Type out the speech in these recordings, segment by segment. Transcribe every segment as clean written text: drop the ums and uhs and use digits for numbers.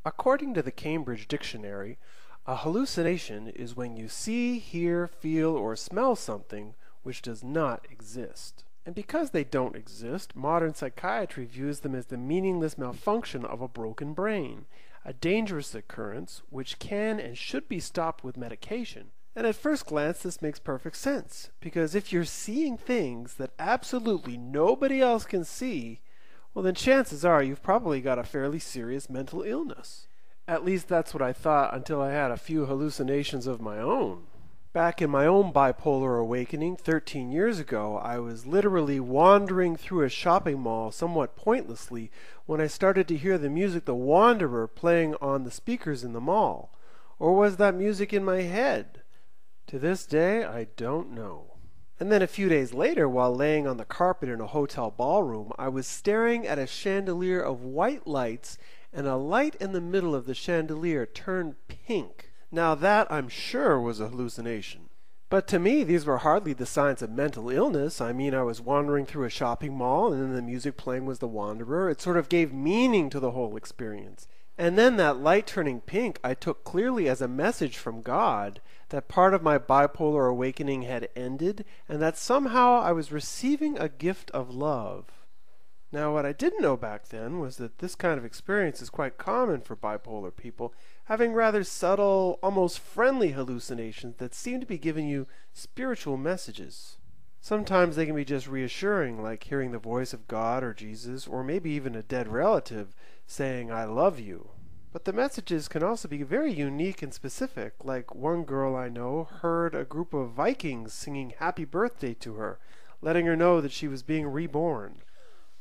According to the Cambridge Dictionary, a hallucination is when you see, hear, feel, or smell something which does not exist. And because they don't exist, modern psychiatry views them as the meaningless malfunction of a broken brain, a dangerous occurrence which can and should be stopped with medication. And at first glance this makes perfect sense, because if you're seeing things that absolutely nobody else can see, well then chances are you've probably got a fairly serious mental illness. At least that's what I thought until I had a few hallucinations of my own. Back in my own bipolar awakening 13 years ago, I was literally wandering through a shopping mall somewhat pointlessly when I started to hear the music The Wanderer playing on the speakers in the mall. Or was that music in my head? To this day, I don't know. And then a few days later, while laying on the carpet in a hotel ballroom, I was staring at a chandelier of white lights, and a light in the middle of the chandelier turned pink. Now that, I'm sure, was a hallucination. But to me, these were hardly the signs of mental illness. I mean, I was wandering through a shopping mall, and then the music playing was The Wanderer. It sort of gave meaning to the whole experience. And then that light turning pink I took clearly as a message from God that part of my bipolar awakening had ended, and that somehow I was receiving a gift of love. Now, what I didn't know back then was that this kind of experience is quite common for bipolar people, having rather subtle, almost friendly hallucinations that seem to be giving you spiritual messages. Sometimes they can be just reassuring, like hearing the voice of God or Jesus, or maybe even a dead relative saying, "I love you." But the messages can also be very unique and specific, like one girl I know heard a group of Vikings singing happy birthday to her, letting her know that she was being reborn.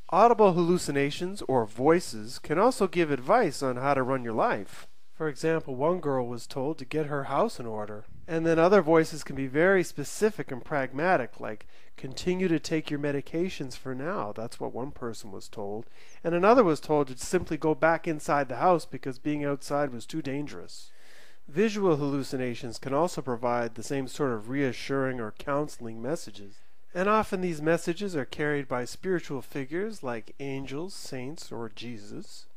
Audible hallucinations, or voices, can also give advice on how to run your life. For example, one girl was told to get her house in order. And then other voices can be very specific and pragmatic, like, continue to take your medications for now. That's what one person was told. And another was told to simply go back inside the house because being outside was too dangerous. Visual hallucinations can also provide the same sort of reassuring or counseling messages. And often these messages are carried by spiritual figures like angels, saints, or Jesus.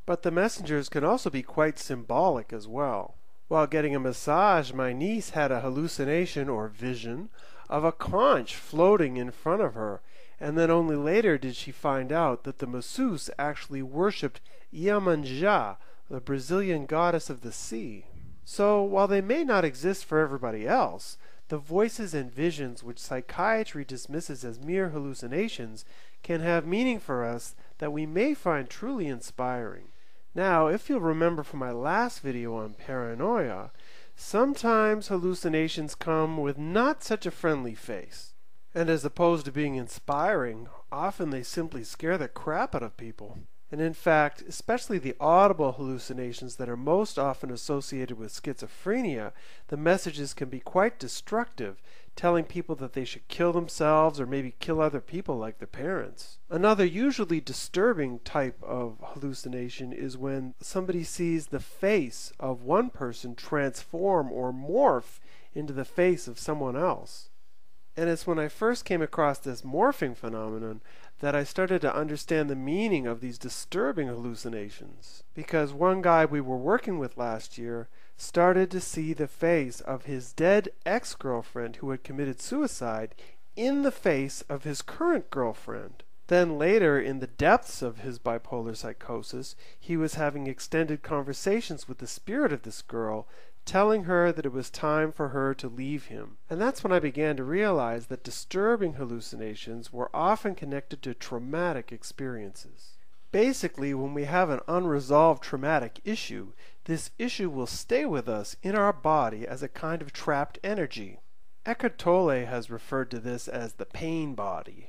But the messengers can also be quite symbolic as well. While getting a massage, my niece had a hallucination or vision of a conch floating in front of her, and then only later did she find out that the masseuse actually worshipped Iemanjá, the Brazilian goddess of the sea. So, while they may not exist for everybody else, the voices and visions which psychiatry dismisses as mere hallucinations can have meaning for us that we may find truly inspiring. Now, if you'll remember from my last video on paranoia, sometimes hallucinations come with not such a friendly face. And as opposed to being inspiring, often they simply scare the crap out of people. And in fact, especially the audible hallucinations that are most often associated with schizophrenia, the messages can be quite destructive, telling people that they should kill themselves or maybe kill other people like their parents. Another usually disturbing type of hallucination is when somebody sees the face of one person transform or morph into the face of someone else. And it's when I first came across this morphing phenomenon that I started to understand the meaning of these disturbing hallucinations. Because one guy we were working with last year started to see the face of his dead ex-girlfriend who had committed suicide in the face of his current girlfriend. Then later, in the depths of his bipolar psychosis, he was having extended conversations with the spirit of this girl, telling her that it was time for her to leave him. And that's when I began to realize that disturbing hallucinations were often connected to traumatic experiences. Basically, when we have an unresolved traumatic issue, this issue will stay with us in our body as a kind of trapped energy. Eckhart Tolle has referred to this as the pain body.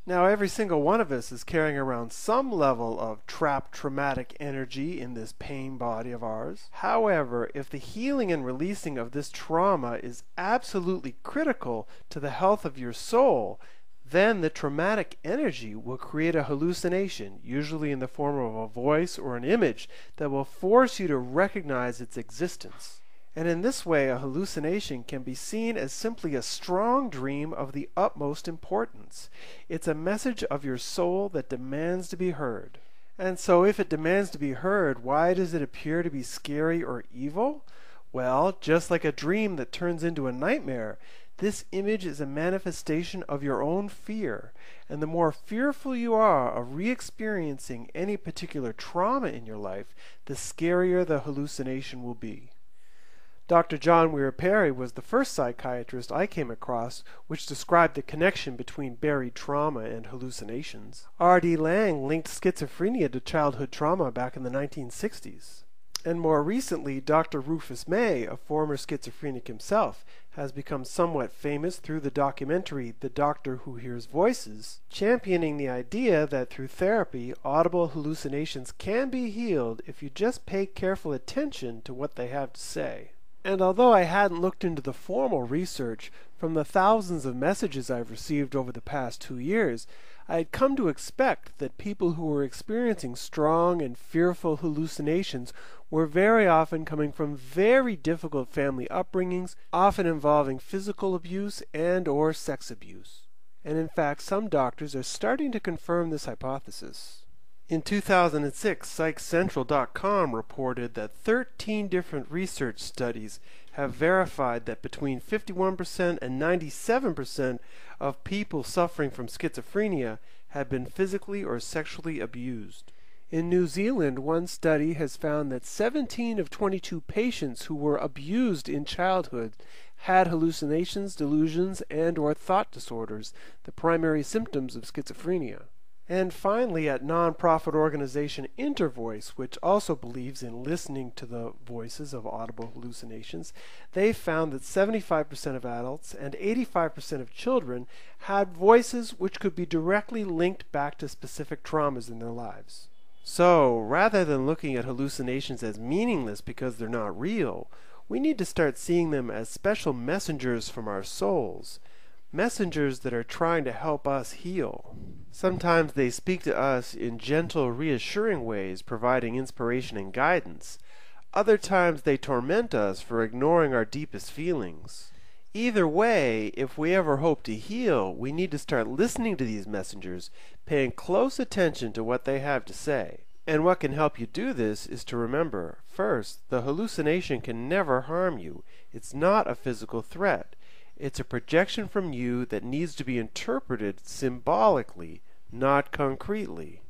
Now, every single one of us is carrying around some level of trapped traumatic energy in this pain body of ours. However, if the healing and releasing of this trauma is absolutely critical to the health of your soul, then the traumatic energy will create a hallucination, usually in the form of a voice or an image, that will force you to recognize its existence. And in this way, a hallucination can be seen as simply a strong dream of the utmost importance. It's a message of your soul that demands to be heard. And so if it demands to be heard, why does it appear to be scary or evil? Well, just like a dream that turns into a nightmare, this image is a manifestation of your own fear, and the more fearful you are of re-experiencing any particular trauma in your life, the scarier the hallucination will be. Dr. John Weir Perry was the first psychiatrist I came across which described the connection between buried trauma and hallucinations. R.D. Laing linked schizophrenia to childhood trauma back in the 1960s. And more recently, Dr. Rufus May, a former schizophrenic himself, has become somewhat famous through the documentary The Doctor Who Hears Voices, championing the idea that through therapy, audible hallucinations can be healed if you just pay careful attention to what they have to say. And although I hadn't looked into the formal research, from the thousands of messages I've received over the past 2 years, I had come to expect that people who were experiencing strong and fearful hallucinations were very often coming from very difficult family upbringings, often involving physical abuse and or sex abuse. And in fact, some doctors are starting to confirm this hypothesis. In 2006, PsychCentral.com reported that 13 different research studies have verified that between 51% and 97% of people suffering from schizophrenia had been physically or sexually abused. In New Zealand, one study has found that 17 of 22 patients who were abused in childhood had hallucinations, delusions, and or thought disorders, the primary symptoms of schizophrenia. And finally, at nonprofit organization Intervoice, which also believes in listening to the voices of audible hallucinations, they found that 75% of adults and 85% of children had voices which could be directly linked back to specific traumas in their lives. So, rather than looking at hallucinations as meaningless because they're not real, we need to start seeing them as special messengers from our souls, messengers that are trying to help us heal. Sometimes they speak to us in gentle, reassuring ways, providing inspiration and guidance. Other times they torment us for ignoring our deepest feelings. Either way, if we ever hope to heal, we need to start listening to these messengers, paying close attention to what they have to say. And what can help you do this is to remember, first, the hallucination can never harm you. It's not a physical threat. It's a projection from you that needs to be interpreted symbolically, not concretely.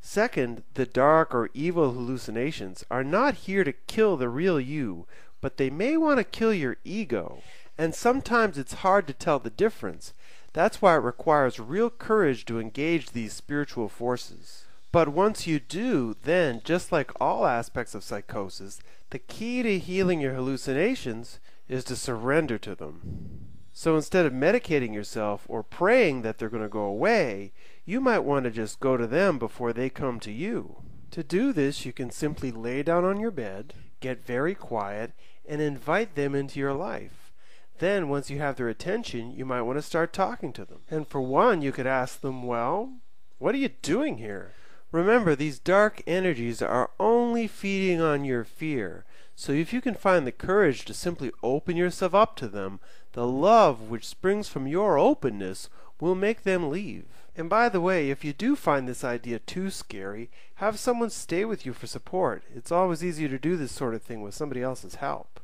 Second, the dark or evil hallucinations are not here to kill the real you, but they may want to kill your ego. And sometimes it's hard to tell the difference. That's why it requires real courage to engage these spiritual forces. But once you do, then, just like all aspects of psychosis, the key to healing your hallucinations is to surrender to them. So instead of medicating yourself or praying that they're going to go away, you might want to just go to them before they come to you. To do this, you can simply lay down on your bed, get very quiet, and invite them into your life. Then, once you have their attention, you might want to start talking to them. And for one, you could ask them, well, what are you doing here? Remember, these dark energies are only feeding on your fear. So if you can find the courage to simply open yourself up to them, the love which springs from your openness will make them leave. And by the way, if you do find this idea too scary, have someone stay with you for support. It's always easier to do this sort of thing with somebody else's help.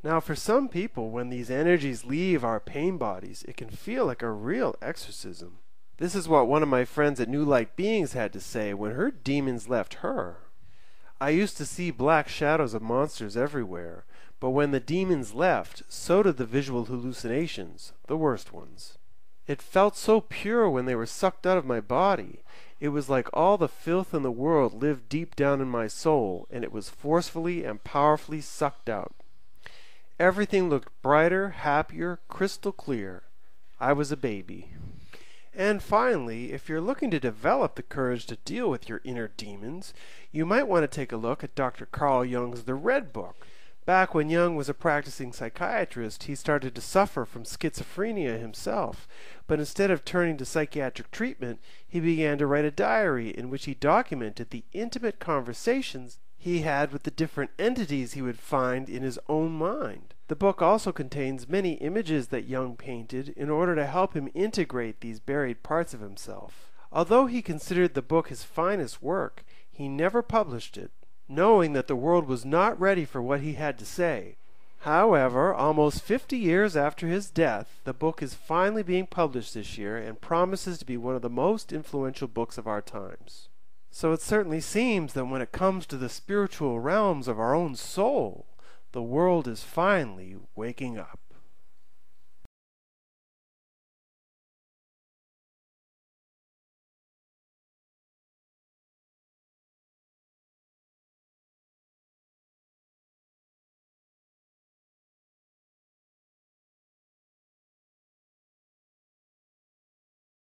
Now, for some people, when these energies leave our pain bodies, it can feel like a real exorcism. This is what one of my friends at New Light Beings had to say when her demons left her. I used to see black shadows of monsters everywhere, but when the demons left, so did the visual hallucinations, the worst ones. It felt so pure when they were sucked out of my body. It was like all the filth in the world lived deep down in my soul, and it was forcefully and powerfully sucked out. Everything looked brighter, happier, crystal clear. I was a baby. And finally, if you're looking to develop the courage to deal with your inner demons, you might want to take a look at Dr. Carl Jung's The Red Book. Back when Jung was a practicing psychiatrist, he started to suffer from schizophrenia himself, but instead of turning to psychiatric treatment, he began to write a diary in which he documented the intimate conversations he had with the different entities he would find in his own mind. The book also contains many images that Jung painted in order to help him integrate these buried parts of himself. Although he considered the book his finest work, He never published it, knowing that the world was not ready for what he had to say. However, almost 50 years after his death, the book is finally being published this year and promises to be one of the most influential books of our times. So it certainly seems that when it comes to the spiritual realms of our own soul, the world is finally waking up.